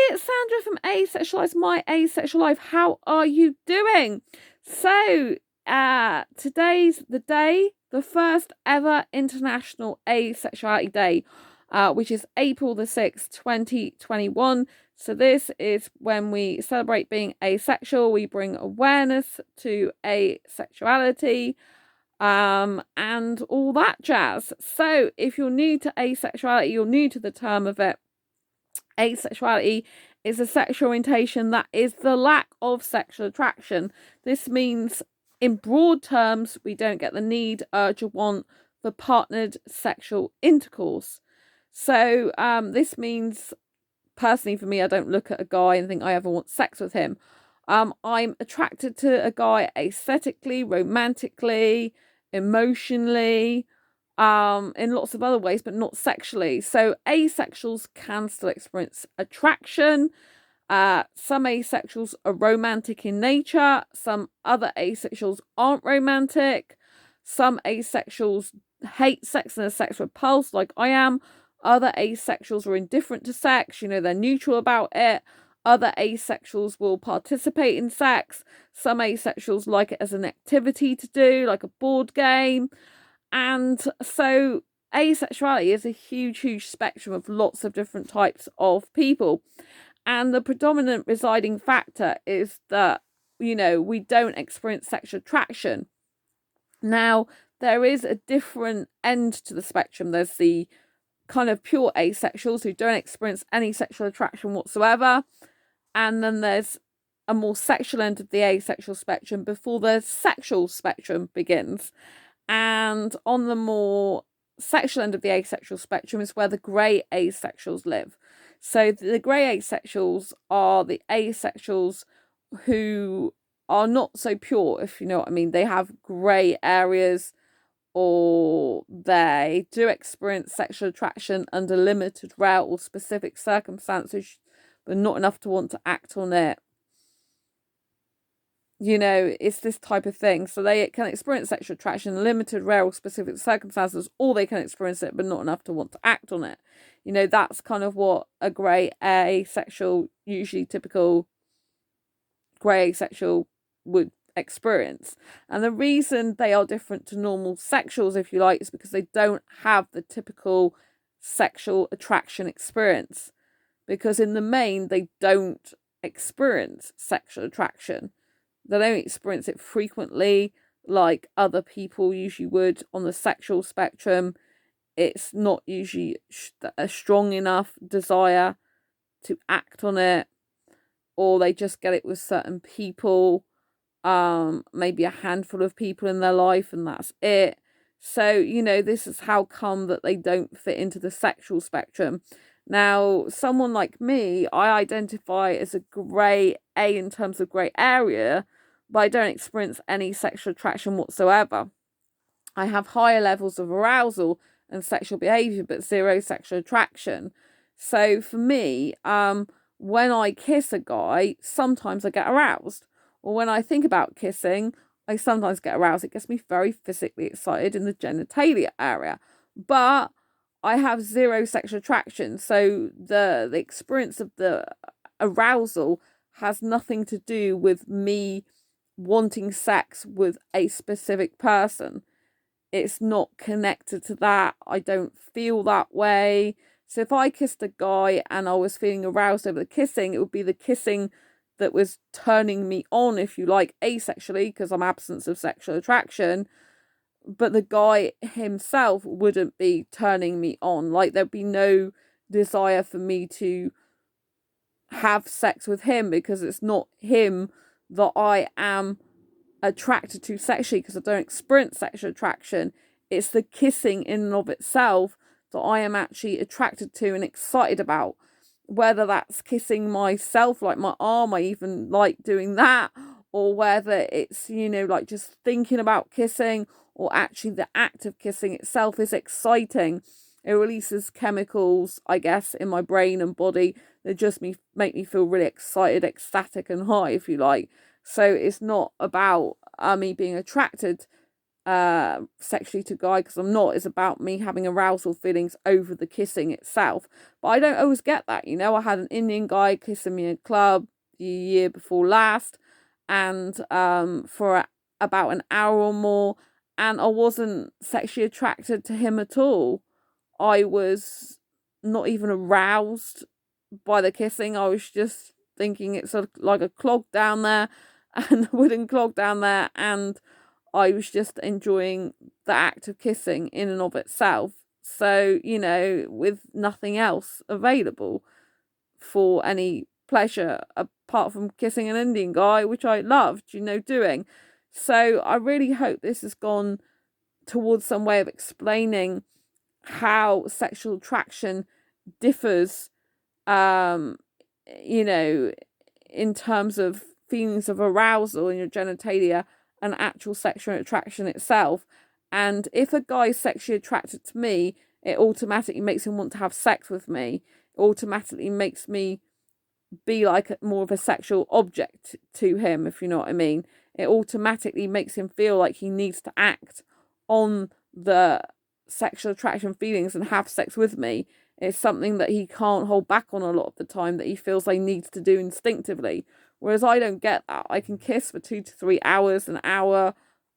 it's Sandra from Asexualize My Asexual Life. How are you doing? So, today's the day, the first ever International Asexuality Day, which is April the 6th, 2021. So this is when we celebrate being asexual. We bring awareness to asexuality, and all that jazz. So if you're new to asexuality, you're new to the term of it. Asexuality is a sexual orientation that is the lack of sexual attraction. This means, in broad terms, we don't get the need, urge, or want for partnered sexual intercourse. So this means, personally for me, I don't look at a guy and think I ever want sex with him. I'm attracted to a guy aesthetically, romantically, emotionally, in lots of other ways, but not sexually. So asexuals can still experience attraction. Some asexuals are romantic in nature. Some other asexuals aren't romantic. Some asexuals hate sex and are sex repulsed, like I am. Other asexuals are indifferent to sex, they're neutral about it. Other asexuals will participate in sex. Some asexuals like it as an activity to do, like a board game. And so asexuality is a huge spectrum of lots of different types of people. And the predominant residing factor is that, we don't experience sexual attraction. Now, there is a different end to the spectrum. There's the kind of pure asexuals who don't experience any sexual attraction whatsoever. And then there's a more sexual end of the asexual spectrum before the sexual spectrum begins. And on the more sexual end of the asexual spectrum is where the grey asexuals live. So the grey asexuals are the asexuals who are not so pure, if you know what I mean. They have grey areas, or they do experience sexual attraction under limited, rare, or specific circumstances, but not enough to want to act on it. It's this type of thing. So they can experience sexual attraction in limited, rare, or specific circumstances, or they can experience it, but not enough to want to act on it. That's kind of what a grey asexual, usually typical grey asexual, would experience. And the reason they are different to normal sexuals, if you like, is because they don't have the typical sexual attraction experience. Because in the main, they don't experience sexual attraction. They don't experience it frequently like other people usually would on the sexual spectrum. It's not usually a strong enough desire to act on it, or they just get it with certain people, maybe a handful of people in their life, and that's it. So, this is how come that they don't fit into the sexual spectrum. Now, someone like me, I identify as a grey A in terms of grey area, but I don't experience any sexual attraction whatsoever. I have higher levels of arousal and sexual behaviour, but zero sexual attraction. So for me, when I kiss a guy, sometimes I get aroused. Or when I think about kissing, I sometimes get aroused. It gets me very physically excited in the genitalia area. But I have zero sexual attraction. So the experience of the arousal has nothing to do with me wanting sex with a specific person. It's not connected to that. I don't feel that way. So if I kissed a guy and I was feeling aroused over the kissing, it would be the kissing that was turning me on, if you like, asexually, because I'm absence of sexual attraction. But the guy himself wouldn't be turning me on. Like, there'd be no desire for me to have sex with him, because it's not him that I am attracted to sexually, because I don't experience sexual attraction. It's the kissing in and of itself that I am actually attracted to and excited about. Whether that's kissing myself, like my arm, I even like doing that, or whether it's, like just thinking about kissing, or actually the act of kissing itself is exciting. It releases chemicals, I guess, in my brain and body that just make me feel really excited, ecstatic and high, if you like. So it's not about me being attracted sexually to guy, because I'm not. It's about me having arousal feelings over the kissing itself. But I don't always get that, you know. I had an Indian guy kissing me in a club the year before last, and for about an hour or more, and I wasn't sexually attracted to him at all. I was not even aroused by the kissing. I was just thinking it's like a clog down there, and a wooden clog down there, and I was just enjoying the act of kissing in and of itself. So, you know, with nothing else available for any pleasure apart from kissing an Indian guy, which I loved, you know, doing. So I really hope this has gone towards some way of explaining how sexual attraction differs, you know, in terms of feelings of arousal in your genitalia and actual sexual attraction itself. And if a guy is sexually attracted to me, it automatically makes him want to have sex with me. It automatically makes me be like more of a sexual object to him, if you know what I mean. It automatically makes him feel like he needs to act on the sexual attraction feelings and have sex with me. It's something that he can't hold back on a lot of the time, that he feels like he needs to do instinctively. Whereas I don't get that. I can kiss for 2 to 3 hours, an hour,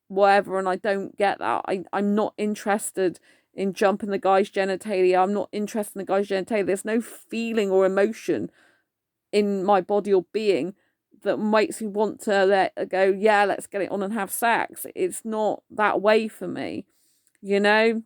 whatever, and I don't get that. I'm not interested in jumping the guy's genitalia. I'm not interested in the guy's genitalia. There's no feeling or emotion in my body or being that makes me want to go, yeah, let's get it on and have sex. It's not that way for me, you know.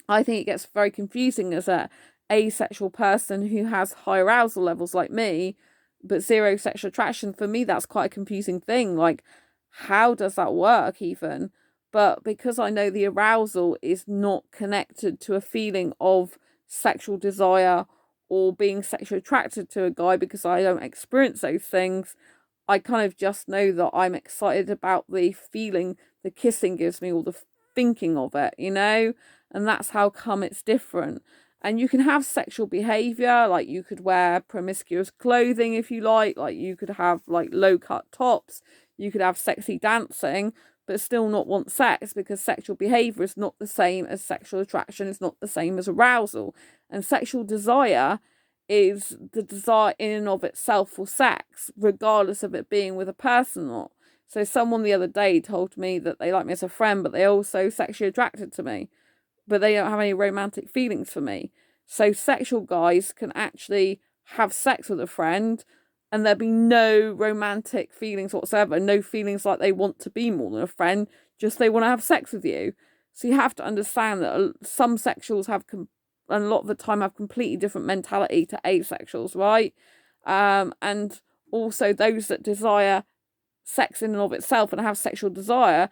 I think it gets very confusing as a asexual person who has high arousal levels like me, but zero sexual attraction. For me, that's quite a confusing thing. Like, how does that work even? But because I know the arousal is not connected to a feeling of sexual desire or being sexually attracted to a guy, because I don't experience those things, I kind of just know that I'm excited about the feeling the kissing gives me, or the thinking of it, you know? And that's how come it's different. And you can have sexual behavior, like you could wear promiscuous clothing if you like you could have like low cut tops, you could have sexy dancing, but still not want sex, because sexual behavior is not the same as sexual attraction, it's not the same as arousal. And sexual desire is the desire in and of itself for sex, regardless of it being with a person or not. So someone the other day told me that they like me as a friend, but they're also sexually attracted to me, but they don't have any romantic feelings for me. So sexual guys can actually have sex with a friend and there'll be no romantic feelings whatsoever, no feelings like they want to be more than a friend, just they want to have sex with you. So you have to understand that some sexuals have, and a lot of the time, have completely different mentality to asexuals, right? And also those that desire sex in and of itself and have sexual desire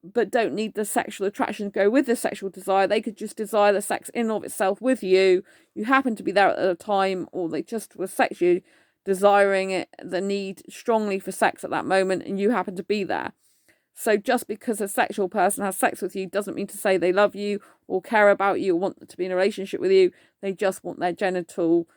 but don't need the sexual attraction to go with the sexual desire. They could just desire the sex in and of itself with you. You happen to be there at the time, or they just were sexually desiring it, the need strongly for sex at that moment, and you happen to be there. So just because a sexual person has sex with you doesn't mean to say they love you or care about you or want to be in a relationship with you. They just want their genital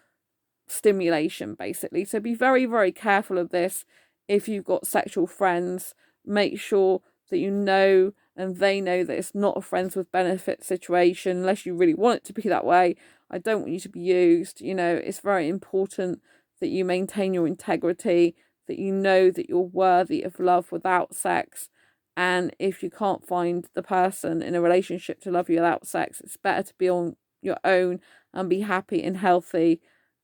stimulation, basically. So be very, very careful of this. If you've got sexual friends, make sure that you know and they know that it's not a friends with benefit situation, unless you really want it to be that way. I don't want you to be used. You know, it's very important that you maintain your integrity, that you know that you're worthy of love without sex. And if you can't find the person in a relationship to love you without sex, it's better to be on your own and be happy and healthy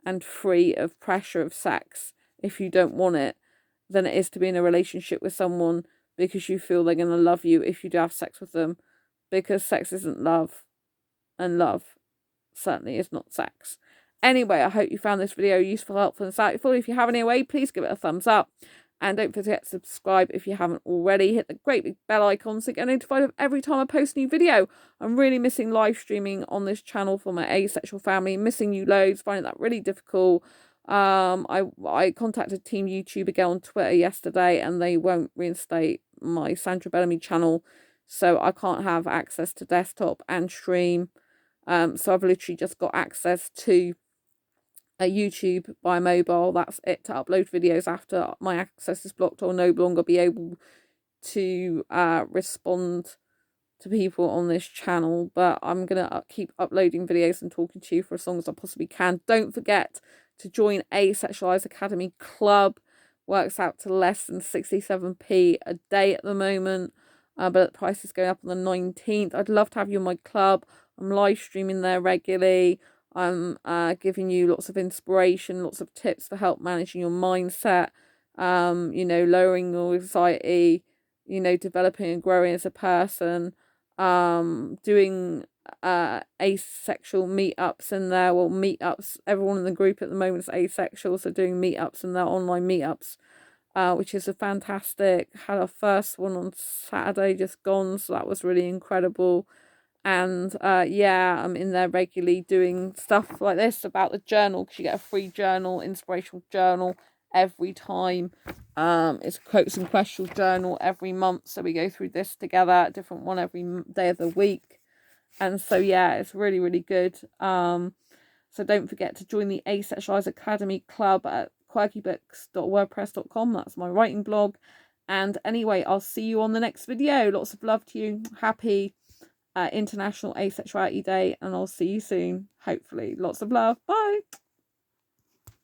and free of pressure of sex if you don't want it, than it is to be in a relationship with someone because you feel they're going to love you if you do have sex with them, because sex isn't love, and love certainly is not sex. Anyway, I hope you found this video useful, helpful, and insightful. If you have any way, please give it a thumbs up. And don't forget to subscribe if you haven't already. Hit the great big bell icon so you get notified of every time I post a new video. I'm really missing live streaming on this channel for my asexual family. Missing you loads, finding that really difficult. I contacted Team YouTube again on Twitter yesterday, and they won't reinstate my Sandra Bellamy channel, so I can't have access to desktop and stream. So I've literally just got access to YouTube by mobile. That's it, to upload videos after my access is blocked. I'll no longer be able to respond to people on this channel, but I'm gonna keep uploading videos and talking to you for as long as I possibly can. Don't forget to join Asexual's Academy Club. Works out to less than 67p a day at the moment, but the price is going up on the 19th. I'd love to have you in my club. I'm live streaming there regularly. I'm giving you lots of inspiration, lots of tips for help managing your mindset, you know, lowering your anxiety, you know, developing and growing as a person, doing asexual meetups in there. Well, meetups, everyone in the group at the moment is asexual, so doing meetups and their online meetups, which is a fantastic. Had our first one on Saturday just gone, so that was really incredible. And yeah, I'm in there regularly doing stuff like this about the journal, because you get a free journal, inspirational journal every time. It's a quotes and questions journal every month, so we go through this together, a different one every day of the week. And so yeah, it's really, really good. So don't forget to join the Asexual's Academy Club at quirkybooks.wordpress.com. That's my writing blog. And anyway, I'll see you on the next video. Lots of love to you. Happy International Asexuality Day, and I'll see you soon, hopefully. Lots of love. Bye.